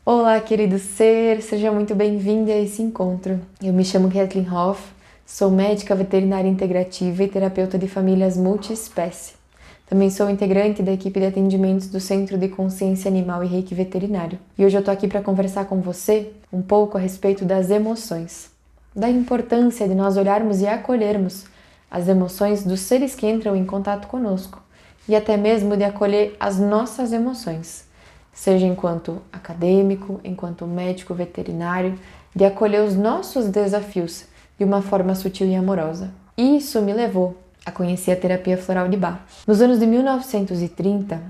Olá, querido ser, seja muito bem-vindo a esse encontro. Eu me chamo Kathleen Hoff, sou médica veterinária integrativa e terapeuta de famílias multiespécie. Também sou integrante da equipe de atendimentos do Centro de Consciência Animal e Reiki Veterinário. E hoje eu tô aqui para conversar com você um pouco a respeito das emoções, da importância de nós olharmos e acolhermos as emoções dos seres que entram em contato conosco e até mesmo de acolher as nossas emoções, seja enquanto acadêmico, enquanto médico veterinário, de acolher os nossos desafios de uma forma sutil e amorosa. Isso me levou a conhecer a terapia floral de Bach. Nos anos de 1930,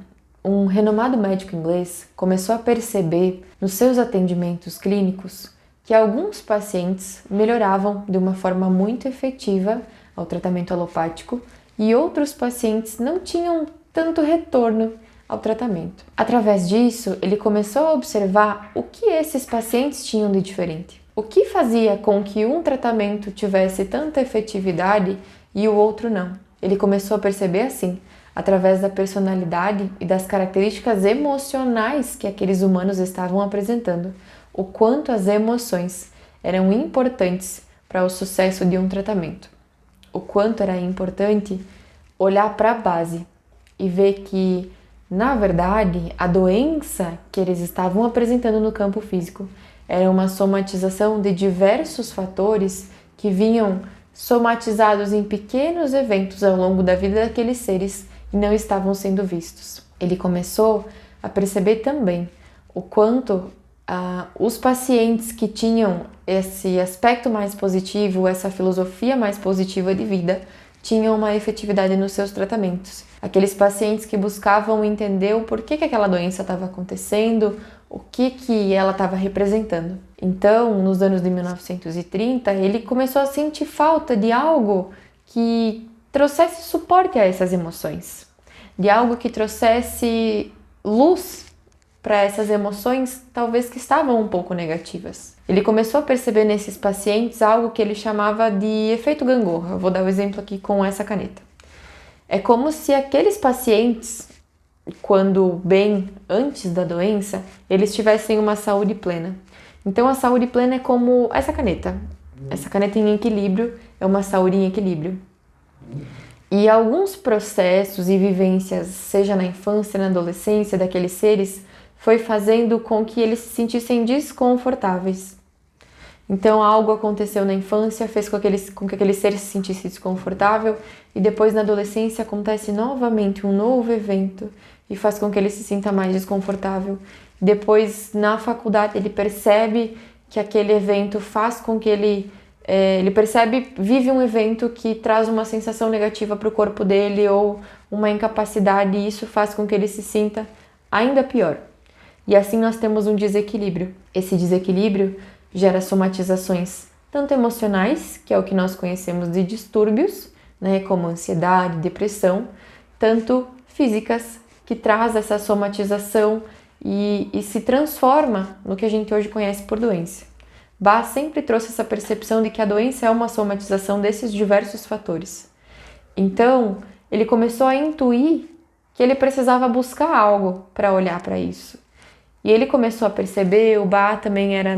um renomado médico inglês começou a perceber nos seus atendimentos clínicos que alguns pacientes melhoravam de uma forma muito efetiva ao tratamento alopático e outros pacientes não tinham tanto retorno ao tratamento. Através disso, ele começou a observar o que esses pacientes tinham de diferente. O que fazia com que um tratamento tivesse tanta efetividade e o outro não. Ele começou a perceber assim, através da personalidade e das características emocionais que aqueles humanos estavam apresentando, o quanto as emoções eram importantes para o sucesso de um tratamento. O quanto era importante olhar para a base e ver que, na verdade, a doença que eles estavam apresentando no campo físico era uma somatização de diversos fatores que vinham somatizados em pequenos eventos ao longo da vida daqueles seres e não estavam sendo vistos. Ele começou a perceber também o quanto os pacientes que tinham esse aspecto mais positivo, essa filosofia mais positiva de vida, tinham uma efetividade nos seus tratamentos. Aqueles pacientes que buscavam entender o porquê que aquela doença estava acontecendo, o que ela estava representando. Então, nos anos de 1930, ele começou a sentir falta de algo que trouxesse suporte a essas emoções, de algo que trouxesse luz para essas emoções, talvez que estavam um pouco negativas. Ele começou a perceber nesses pacientes algo que ele chamava de efeito gangorra. Eu vou dar o exemplo aqui com essa caneta. É como se aqueles pacientes, quando bem antes da doença, eles tivessem uma saúde plena. Então a saúde plena é como essa caneta. Essa caneta em equilíbrio é uma saúde em equilíbrio. E alguns processos e vivências, seja na infância, na adolescência, daqueles seres, foi fazendo com que eles se sentissem desconfortáveis. Então algo aconteceu na infância, fez com que aquele ser se sentisse desconfortável e depois na adolescência acontece novamente um novo evento e faz com que ele se sinta mais desconfortável. Depois na faculdade ele percebe que aquele evento faz com que ele vive um evento que traz uma sensação negativa para o corpo dele ou uma incapacidade e isso faz com que ele se sinta ainda pior. E assim nós temos um desequilíbrio. Esse desequilíbrio gera somatizações tanto emocionais, que é o que nós conhecemos de distúrbios, né, como ansiedade, depressão, tanto físicas, que traz essa somatização e se transforma no que a gente hoje conhece por doença. Bach sempre trouxe essa percepção de que a doença é uma somatização desses diversos fatores. Então, ele começou a intuir que ele precisava buscar algo para olhar para isso. E ele começou a perceber, o Bach também era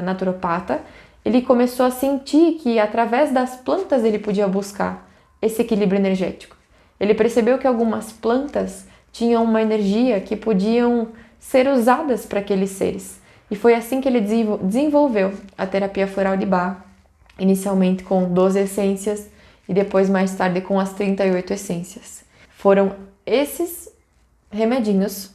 naturopata, ele começou a sentir que através das plantas ele podia buscar esse equilíbrio energético. Ele percebeu que algumas plantas tinham uma energia que podiam ser usadas para aqueles seres. E foi assim que ele desenvolveu a terapia floral de Bach, inicialmente com 12 essências e depois mais tarde com as 38 essências. Foram esses remedinhos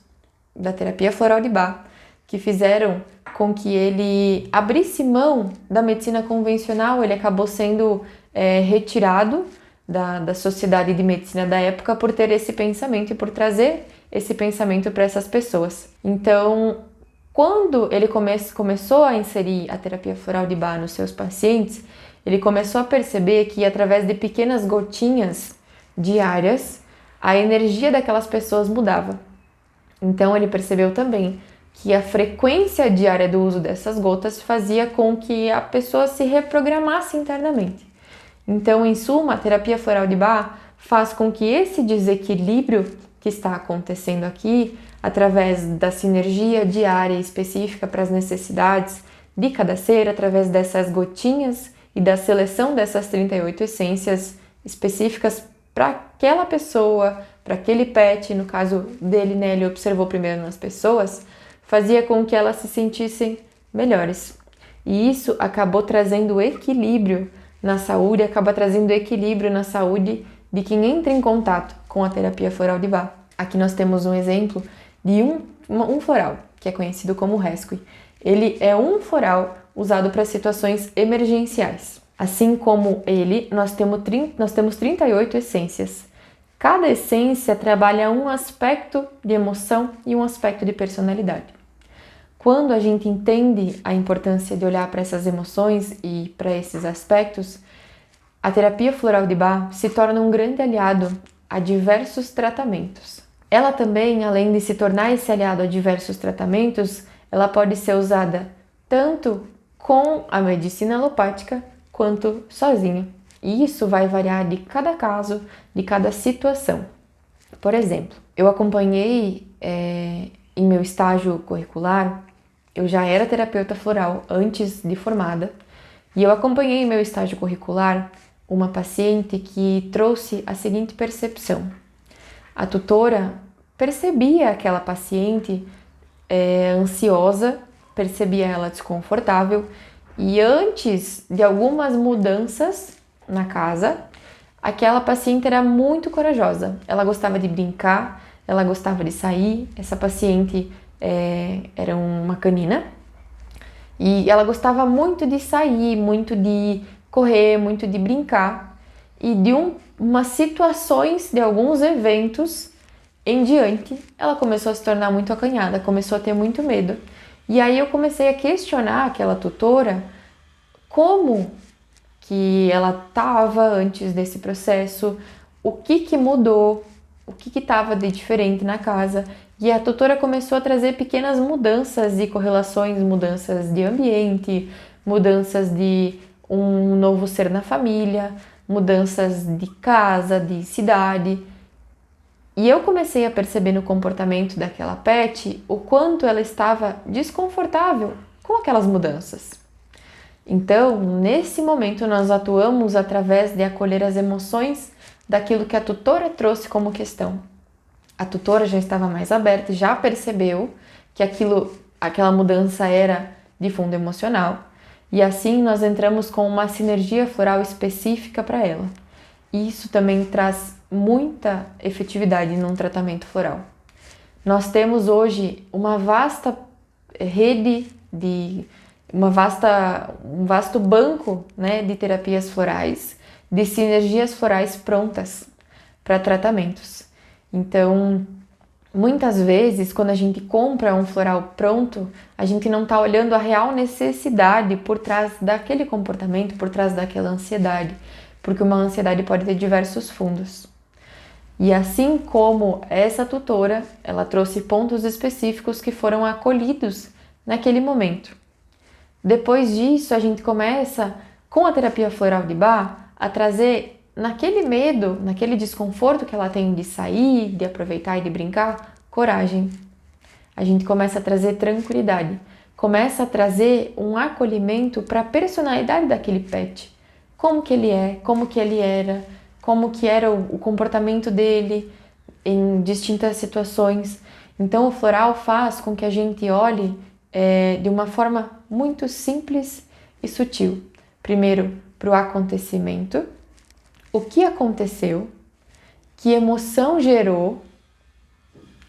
da terapia floral de Bach que fizeram com que ele abrisse mão da medicina convencional. Ele acabou sendo retirado da sociedade de medicina da época por ter esse pensamento e por trazer esse pensamento para essas pessoas. Então, quando ele começou a inserir a terapia floral de Bach nos seus pacientes, ele começou a perceber que através de pequenas gotinhas diárias, a energia daquelas pessoas mudava. Então ele percebeu também que a frequência diária do uso dessas gotas fazia com que a pessoa se reprogramasse internamente. Então, em suma, a terapia floral de Bach faz com que esse desequilíbrio que está acontecendo aqui, através da sinergia diária específica para as necessidades de cada ser, através dessas gotinhas e da seleção dessas 38 essências específicas para aquela pessoa, para aquele pet, no caso dele, né, ele observou primeiro nas pessoas, fazia com que elas se sentissem melhores. E isso acabou trazendo equilíbrio na saúde, acaba trazendo equilíbrio na saúde de quem entra em contato com a terapia floral de Bach. Aqui nós temos um exemplo de um floral, que é conhecido como rescue. Ele é um floral usado para situações emergenciais. Assim como ele, nós temos 38 essências. Cada essência trabalha um aspecto de emoção e um aspecto de personalidade. Quando a gente entende a importância de olhar para essas emoções e para esses aspectos, a terapia floral de Bach se torna um grande aliado a diversos tratamentos. Ela também, além de se tornar esse aliado a diversos tratamentos, ela pode ser usada tanto com a medicina alopática quanto sozinha. E isso vai variar de cada caso, de cada situação. Por exemplo, eu acompanhei em meu estágio curricular, eu já era terapeuta floral antes de formada, e eu acompanhei em meu estágio curricular uma paciente que trouxe a seguinte percepção. A tutora percebia aquela paciente ansiosa, percebia ela desconfortável, e antes de algumas mudanças na casa, aquela paciente era muito corajosa. Ela gostava de brincar, ela gostava de sair. Essa paciente era uma canina e ela gostava muito de sair, muito de correr, muito de brincar, e de umas situações, de alguns eventos em diante, ela começou a se tornar muito acanhada, começou a ter muito medo. E aí eu comecei a questionar aquela tutora como que ela estava antes desse processo, o que mudou, o que estava de diferente na casa. E a tutora começou a trazer pequenas mudanças e correlações, mudanças de ambiente, mudanças de um novo ser na família, mudanças de casa, de cidade. E eu comecei a perceber no comportamento daquela pet o quanto ela estava desconfortável com aquelas mudanças. Então, nesse momento, nós atuamos através de acolher as emoções daquilo que a tutora trouxe como questão. A tutora já estava mais aberta, já percebeu que aquela mudança era de fundo emocional, e assim nós entramos com uma sinergia floral específica para ela. E isso também traz muita efetividade num tratamento floral. Nós temos hoje uma vasta rede um vasto banco, né, de terapias florais, de sinergias florais prontas para tratamentos. Então, muitas vezes, quando a gente compra um floral pronto, a gente não está olhando a real necessidade por trás daquele comportamento, por trás daquela ansiedade, porque uma ansiedade pode ter diversos fundos. E assim como essa tutora, ela trouxe pontos específicos que foram acolhidos naquele momento. Depois disso, a gente começa, com a terapia floral de Bach, a trazer naquele medo, naquele desconforto que ela tem de sair, de aproveitar e de brincar, coragem. A gente começa a trazer tranquilidade, começa a trazer um acolhimento para a personalidade daquele pet. Como que ele é, como que ele era, como que era o comportamento dele em distintas situações. Então o floral faz com que a gente olhe de uma forma muito simples e sutil. Primeiro, para o acontecimento, o que aconteceu, que emoção gerou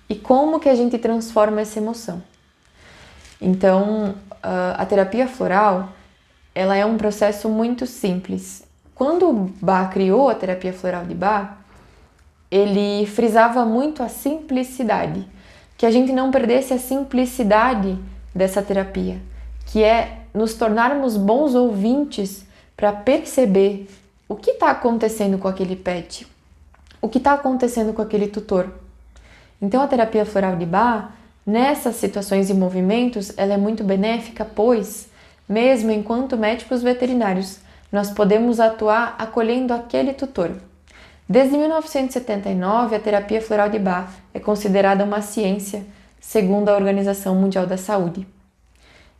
e como que a gente transforma essa emoção. Então, a terapia floral, ela é um processo muito simples. Quando Bach criou a terapia floral de Bach, ele frisava muito a simplicidade, que a gente não perdesse a simplicidade dessa terapia, que é nos tornarmos bons ouvintes para perceber o que está acontecendo com aquele pet, o que está acontecendo com aquele tutor. Então a terapia floral de Bach, nessas situações e movimentos, ela é muito benéfica, pois, mesmo enquanto médicos veterinários, nós podemos atuar acolhendo aquele tutor. Desde 1979, a terapia floral de Bach é considerada uma ciência segundo a Organização Mundial da Saúde.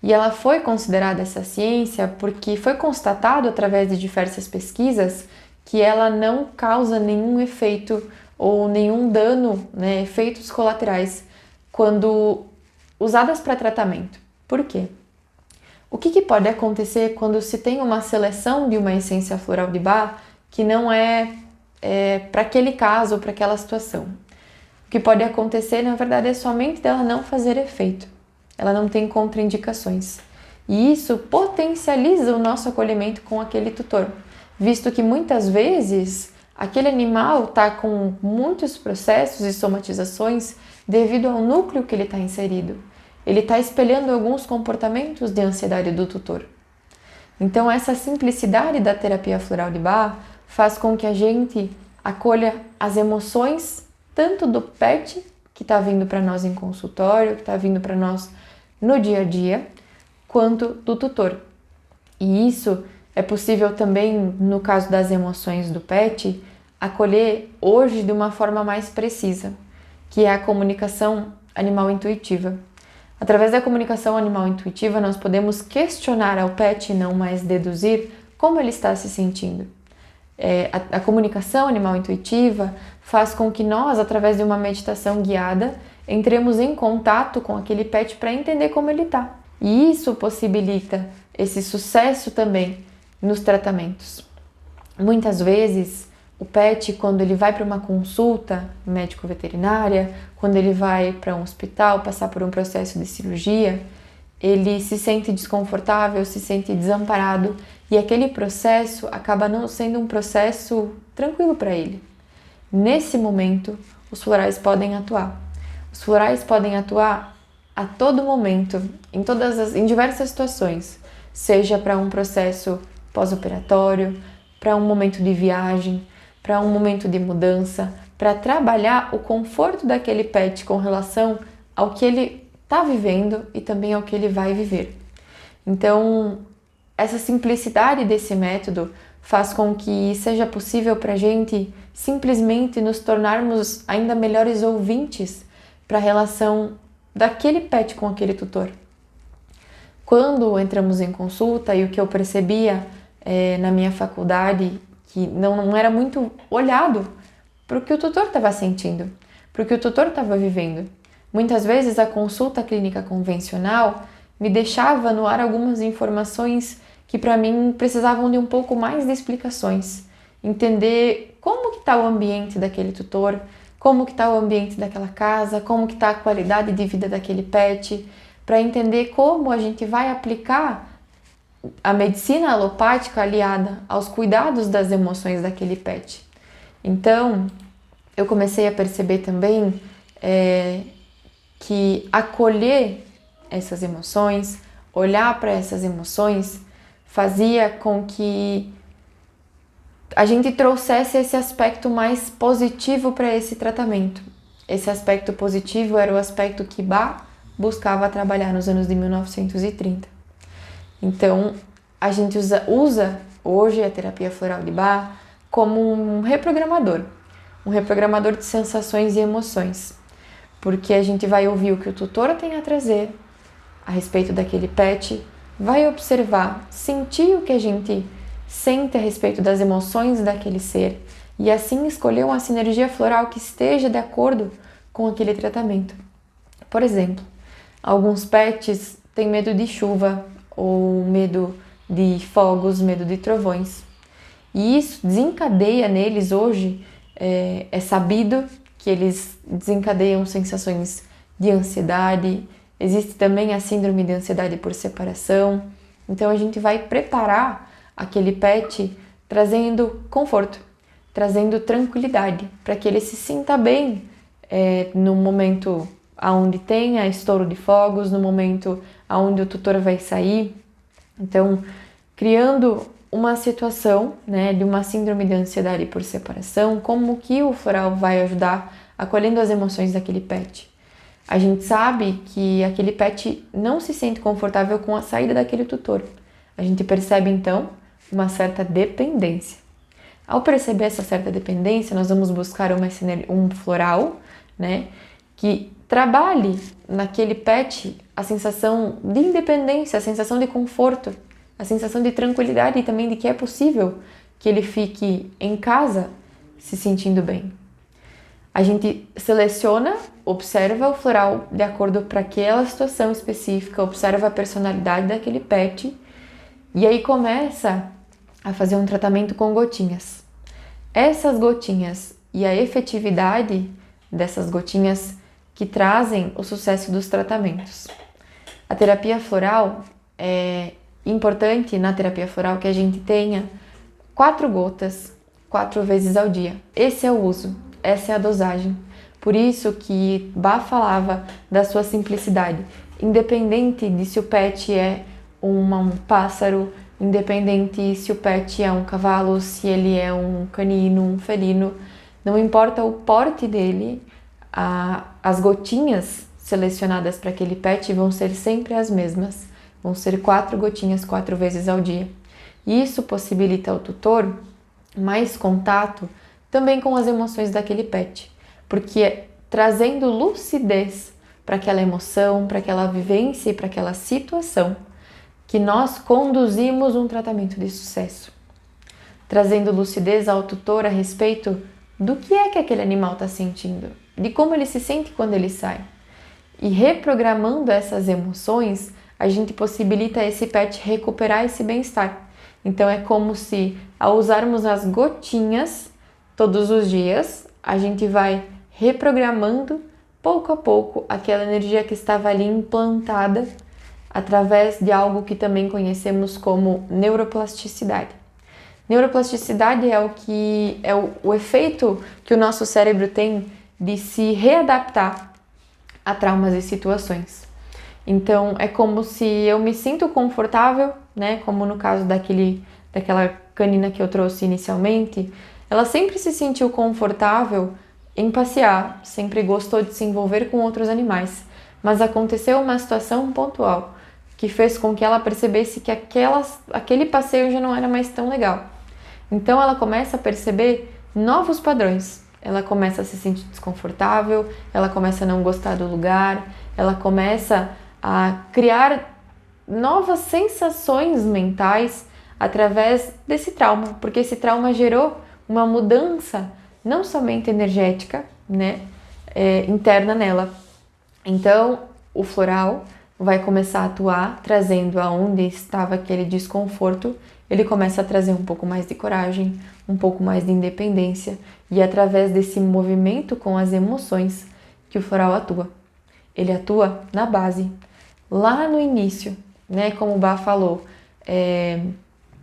E ela foi considerada essa ciência porque foi constatado através de diversas pesquisas que ela não causa nenhum efeito ou nenhum dano, né, efeitos colaterais quando usadas para tratamento. Por quê? O que pode acontecer quando se tem uma seleção de uma essência floral de Bach que não é para aquele caso ou para aquela situação? O que pode acontecer, na verdade, é somente dela não fazer efeito. Ela não tem contraindicações. E isso potencializa o nosso acolhimento com aquele tutor, visto que muitas vezes aquele animal está com muitos processos e somatizações devido ao núcleo que ele está inserido. Ele está espelhando alguns comportamentos de ansiedade do tutor. Então, essa simplicidade da terapia floral de Bach faz com que a gente acolha as emoções tanto do pet, que está vindo para nós em consultório, que está vindo para nós no dia a dia, quanto do tutor. E isso é possível também, no caso das emoções do pet, acolher hoje de uma forma mais precisa, que é a comunicação animal intuitiva. Através da comunicação animal intuitiva, nós podemos questionar ao pet e não mais deduzir como ele está se sentindo. A comunicação animal intuitiva faz com que nós, através de uma meditação guiada, entremos em contato com aquele pet para entender como ele está. E isso possibilita esse sucesso também nos tratamentos. Muitas vezes, o pet, quando ele vai para uma consulta médico-veterinária, quando ele vai para um hospital passar por um processo de cirurgia, ele se sente desconfortável, se sente desamparado e aquele processo acaba não sendo um processo tranquilo para ele. Nesse momento, os florais podem atuar. Os florais podem atuar a todo momento, em diversas situações, seja para um processo pós-operatório, para um momento de viagem, para um momento de mudança, para trabalhar o conforto daquele pet com relação ao que ele está vivendo e também ao que ele vai viver. Então, essa simplicidade desse método faz com que seja possível para a gente simplesmente nos tornarmos ainda melhores ouvintes para a relação daquele pet com aquele tutor. Quando entramos em consulta, e o que eu percebia na minha faculdade, que não era muito olhado para o que o tutor estava sentindo, para o que o tutor estava vivendo. Muitas vezes a consulta clínica convencional me deixava no ar algumas informações que para mim precisavam de um pouco mais de explicações. Entender como que está o ambiente daquele tutor, como que está o ambiente daquela casa, como que está a qualidade de vida daquele pet, para entender como a gente vai aplicar a medicina alopática aliada aos cuidados das emoções daquele pet. Então, eu comecei a perceber também que acolher essas emoções, olhar para essas emoções, fazia com que a gente trouxesse esse aspecto mais positivo para esse tratamento. Esse aspecto positivo era o aspecto que Bach buscava trabalhar nos anos de 1930. Então, a gente usa hoje a terapia floral de Bach como um reprogramador de sensações e emoções, porque a gente vai ouvir o que o tutor tem a trazer a respeito daquele pet, vai observar, sentir o que a gente sente a respeito das emoções daquele ser e assim escolher uma sinergia floral que esteja de acordo com aquele tratamento. Por exemplo, alguns pets têm medo de chuva ou medo de fogos, medo de trovões. E isso desencadeia neles hoje, é sabido que eles desencadeiam sensações de ansiedade. Existe também a síndrome de ansiedade por separação. Então a gente vai preparar aquele pet trazendo conforto, trazendo tranquilidade, para que ele se sinta bem no momento onde tenha estouro de fogos, no momento onde o tutor vai sair. Então, criando uma situação, de uma síndrome de ansiedade por separação, como que o floral vai ajudar acolhendo as emoções daquele pet. A gente sabe que aquele pet não se sente confortável com a saída daquele tutor. A gente percebe, então, uma certa dependência. Ao perceber essa certa dependência, nós vamos buscar um floral, que trabalhe naquele pet a sensação de independência, a sensação de conforto, a sensação de tranquilidade e também de que é possível que ele fique em casa se sentindo bem. A gente seleciona, observa o floral de acordo para aquela situação específica, observa a personalidade daquele pet e aí começa a fazer um tratamento com gotinhas. Essas gotinhas e a efetividade dessas gotinhas que trazem o sucesso dos tratamentos. A terapia floral é importante na terapia floral que a gente tenha 4 gotas 4 vezes ao dia. Esse é o uso, essa é a dosagem. Por isso que Bach falava da sua simplicidade. Independente de se o pet é um pássaro, independente se o pet é um cavalo, se ele é um canino, um felino, não importa o porte dele, as gotinhas selecionadas para aquele pet vão ser sempre as mesmas. Vão ser 4 gotinhas 4 vezes ao dia. E isso possibilita ao tutor mais contato também com as emoções daquele pet, porque trazendo lucidez para aquela emoção, para aquela vivência e para aquela situação, que nós conduzimos um tratamento de sucesso. Trazendo lucidez ao tutor a respeito do que é que aquele animal está sentindo, de como ele se sente quando ele sai. E reprogramando essas emoções, a gente possibilita esse pet recuperar esse bem-estar. Então é como se, ao usarmos as gotinhas todos os dias, a gente vai reprogramando pouco a pouco aquela energia que estava ali implantada através de algo que também conhecemos como neuroplasticidade. Neuroplasticidade é o efeito que o nosso cérebro tem de se readaptar a traumas e situações. Então é como se eu me sinto confortável, né? Como no caso daquela canina que eu trouxe inicialmente, ela sempre se sentiu confortável em passear, sempre gostou de se envolver com outros animais, mas aconteceu uma situação pontual que fez com que ela percebesse que aquele passeio já não era mais tão legal. Então ela começa a perceber novos padrões, ela começa a se sentir desconfortável, ela começa a não gostar do lugar, ela começa a criar novas sensações mentais através desse trauma, porque esse trauma gerou uma mudança não somente energética, né, interna nela. Então, o floral vai começar a atuar, trazendo aonde estava aquele desconforto, ele começa a trazer um pouco mais de coragem, um pouco mais de independência, e através desse movimento com as emoções que o floral atua. Ele atua na base, lá no início, né? Como o Bach falou,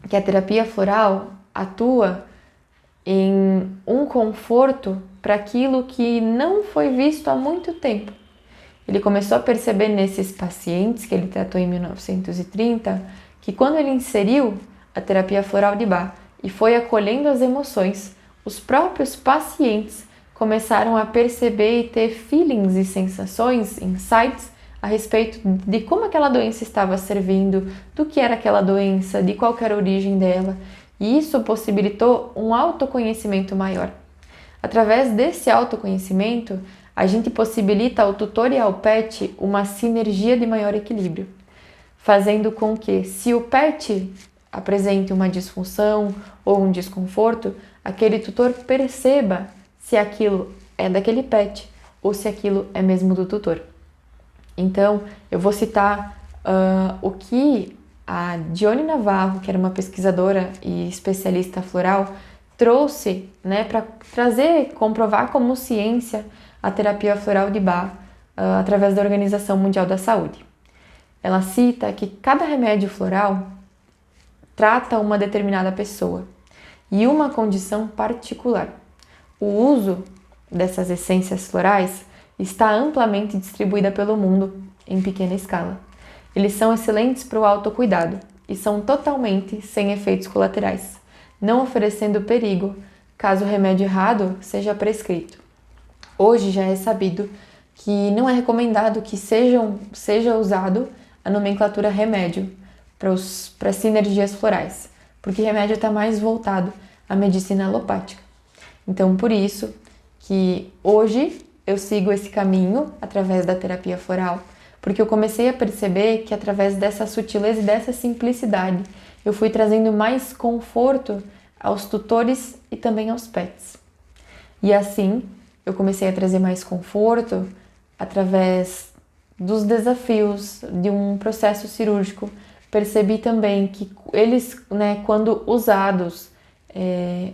que a terapia floral atua em um conforto para aquilo que não foi visto há muito tempo. Ele começou a perceber nesses pacientes que ele tratou em 1930, que quando ele inseriu a terapia floral de Bach e foi acolhendo as emoções, os próprios pacientes começaram a perceber e ter feelings e sensações, insights, a respeito de como aquela doença estava servindo, do que era aquela doença, de qual era a origem dela. E isso possibilitou um autoconhecimento maior. Através desse autoconhecimento, a gente possibilita ao tutor e ao pet uma sinergia de maior equilíbrio, fazendo com que, se o pet apresente uma disfunção ou um desconforto, aquele tutor perceba se aquilo é daquele pet ou se aquilo é mesmo do tutor. Então, eu vou citar o que a Dione Navarro, que era uma pesquisadora e especialista floral, trouxe, né, para comprovar como ciência a terapia floral de Bach através da Organização Mundial da Saúde. Ela cita que cada remédio floral trata uma determinada pessoa e uma condição particular. O uso dessas essências florais está amplamente distribuída pelo mundo em pequena escala. Eles são excelentes para o autocuidado e são totalmente sem efeitos colaterais, não oferecendo perigo caso o remédio errado seja prescrito. Hoje já é sabido que não é recomendado que seja usado a nomenclatura remédio para as sinergias florais, porque remédio está mais voltado à medicina alopática. Então, por isso que hoje eu sigo esse caminho através da terapia floral, porque eu comecei a perceber que através dessa sutileza e dessa simplicidade, eu fui trazendo mais conforto aos tutores e também aos pets. E assim, eu comecei a trazer mais conforto através dos desafios de um processo cirúrgico. Percebi também que eles, quando usados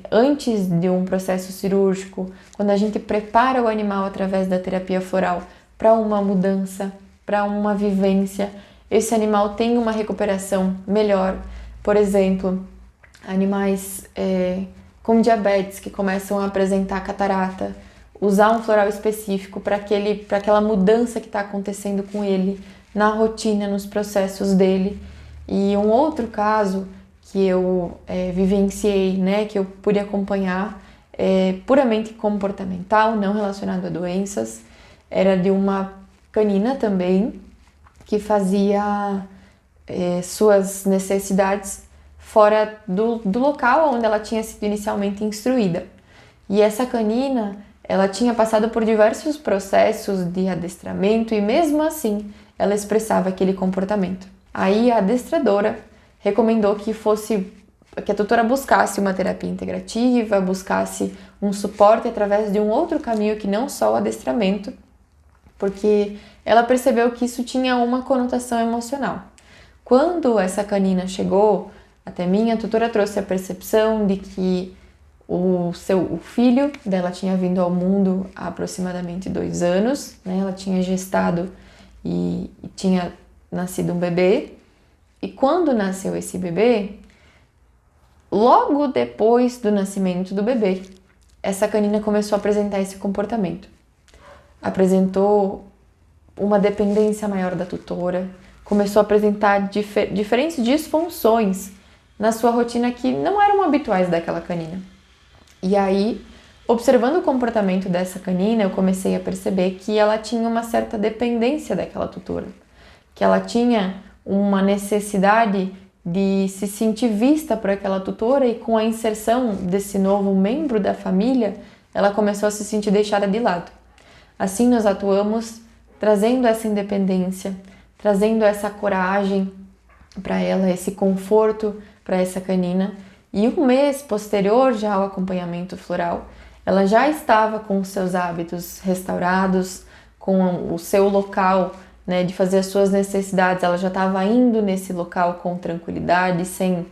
antes de um processo cirúrgico, quando a gente prepara o animal através da terapia floral para uma mudança, para uma vivência, esse animal tem uma recuperação melhor. Por exemplo, animais com diabetes que começam a apresentar catarata, usar um floral específico para aquela mudança que está acontecendo com ele na rotina, nos processos dele. E um outro caso que eu vivenciei, que eu pude acompanhar, puramente comportamental, não relacionado a doenças, era de uma canina também, que fazia suas necessidades fora do local onde ela tinha sido inicialmente instruída. E essa canina, ela tinha passado por diversos processos de adestramento e mesmo assim ela expressava aquele comportamento. Aí a adestradora recomendou que a tutora buscasse uma terapia integrativa, buscasse um suporte através de um outro caminho que não só o adestramento, porque ela percebeu que isso tinha uma conotação emocional. Quando essa canina chegou até mim, a tutora trouxe a percepção de que o filho dela tinha vindo ao mundo há aproximadamente 2 anos, Ela tinha gestado e tinha nascido um bebê. E quando nasceu esse bebê, logo depois do nascimento do bebê, essa canina começou a apresentar esse comportamento. Apresentou uma dependência maior da tutora, começou a apresentar diferentes disfunções na sua rotina que não eram habituais daquela canina. E aí, observando o comportamento dessa canina, eu comecei a perceber que ela tinha uma certa dependência daquela tutora, que ela tinha uma necessidade de se sentir vista por aquela tutora, e com a inserção desse novo membro da família, ela começou a se sentir deixada de lado. Assim, nós atuamos trazendo essa independência, trazendo essa coragem para ela, esse conforto para essa canina. E um mês posterior já ao acompanhamento floral, ela já estava com os seus hábitos restaurados, com o seu local de fazer as suas necessidades. Ela já estava indo nesse local com tranquilidade, sem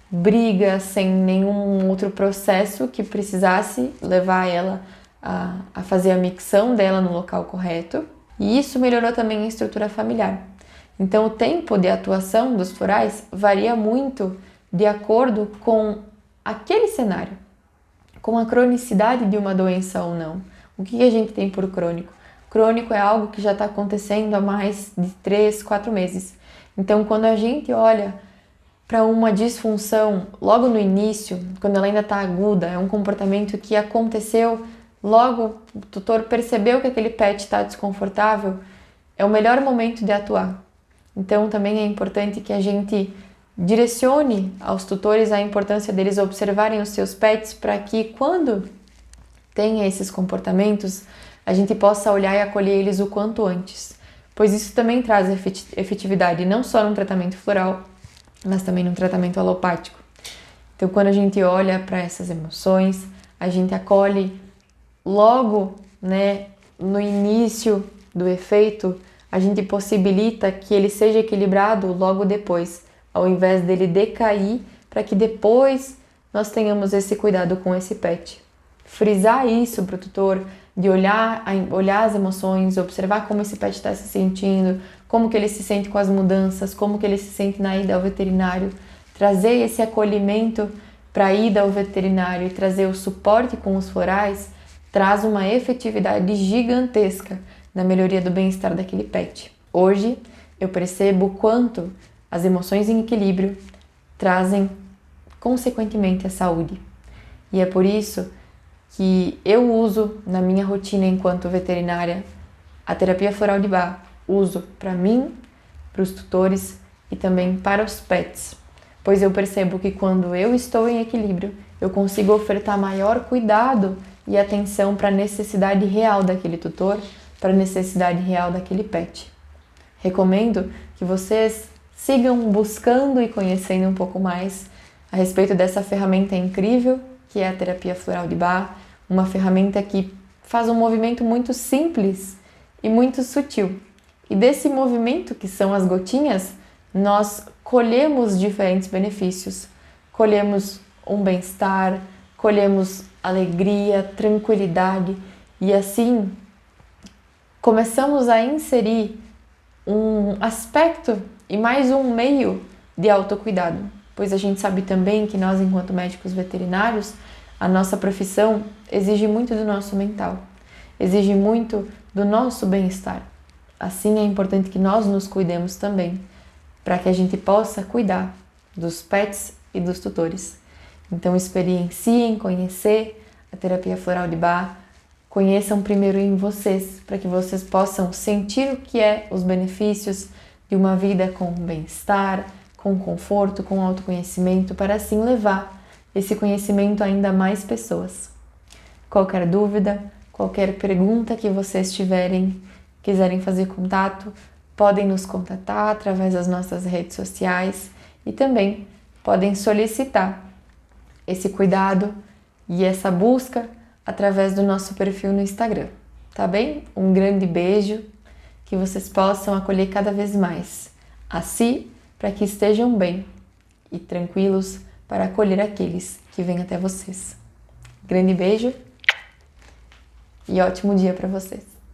briga, sem nenhum outro processo que precisasse levar ela a fazer a micção dela no local correto. E isso melhorou também a estrutura familiar. Então, o tempo de atuação dos florais varia muito de acordo com aquele cenário, com a cronicidade de uma doença ou não. O que a gente tem por crônico? Crônico é algo que já está acontecendo há mais de 3, 4 meses. Então, quando a gente olha para uma disfunção logo no início, quando ela ainda está aguda, é um comportamento que aconteceu logo, o tutor percebeu que aquele pet está desconfortável, é o melhor momento de atuar. Então, também é importante que a gente direcione aos tutores a importância deles observarem os seus pets, para que quando tenha esses comportamentos, a gente possa olhar e acolher eles o quanto antes, pois isso também traz efetividade não só no tratamento floral, mas também no tratamento alopático. Então, quando a gente olha para essas emoções, a gente acolhe logo, no início do efeito, a gente possibilita que ele seja equilibrado logo depois, ao invés dele decair, para que depois nós tenhamos esse cuidado com esse pet. Frisar isso para o tutor, de olhar as emoções, observar como esse pet está se sentindo, como que ele se sente com as mudanças, como que ele se sente na ida ao veterinário, trazer esse acolhimento para a ida ao veterinário e trazer o suporte com os florais, traz uma efetividade gigantesca na melhoria do bem-estar daquele pet. Hoje, eu percebo o quanto as emoções em equilíbrio trazem, consequentemente, a saúde. E é por isso que eu uso na minha rotina enquanto veterinária a terapia floral de Bach. Uso para mim, para os tutores e também para os pets, pois eu percebo que quando eu estou em equilíbrio, eu consigo ofertar maior cuidado e atenção para a necessidade real daquele tutor, para a necessidade real daquele pet. Recomendo que vocês sigam buscando e conhecendo um pouco mais a respeito dessa ferramenta incrível que é a terapia floral de Bach, uma ferramenta que faz um movimento muito simples e muito sutil. E desse movimento, que são as gotinhas, nós colhemos diferentes benefícios. Colhemos um bem-estar, colhemos alegria, tranquilidade e assim começamos a inserir um aspecto e mais um meio de autocuidado, pois a gente sabe também que nós, enquanto médicos veterinários, a nossa profissão exige muito do nosso mental, exige muito do nosso bem-estar. Assim é importante que nós nos cuidemos também, para que a gente possa cuidar dos pets e dos tutores. Então experienciem conhecer a terapia floral de Bach, conheçam primeiro em vocês, para que vocês possam sentir o que é os benefícios de uma vida com bem-estar, com conforto, com autoconhecimento, para assim levar esse conhecimento a ainda mais pessoas. Qualquer dúvida, qualquer pergunta que vocês tiverem, quiserem fazer contato, podem nos contatar através das nossas redes sociais e também podem solicitar esse cuidado e essa busca através do nosso perfil no Instagram, tá bem? Um grande beijo, que vocês possam acolher cada vez mais a si, para que estejam bem e tranquilos para acolher aqueles que vêm até vocês. Grande beijo e ótimo dia para vocês!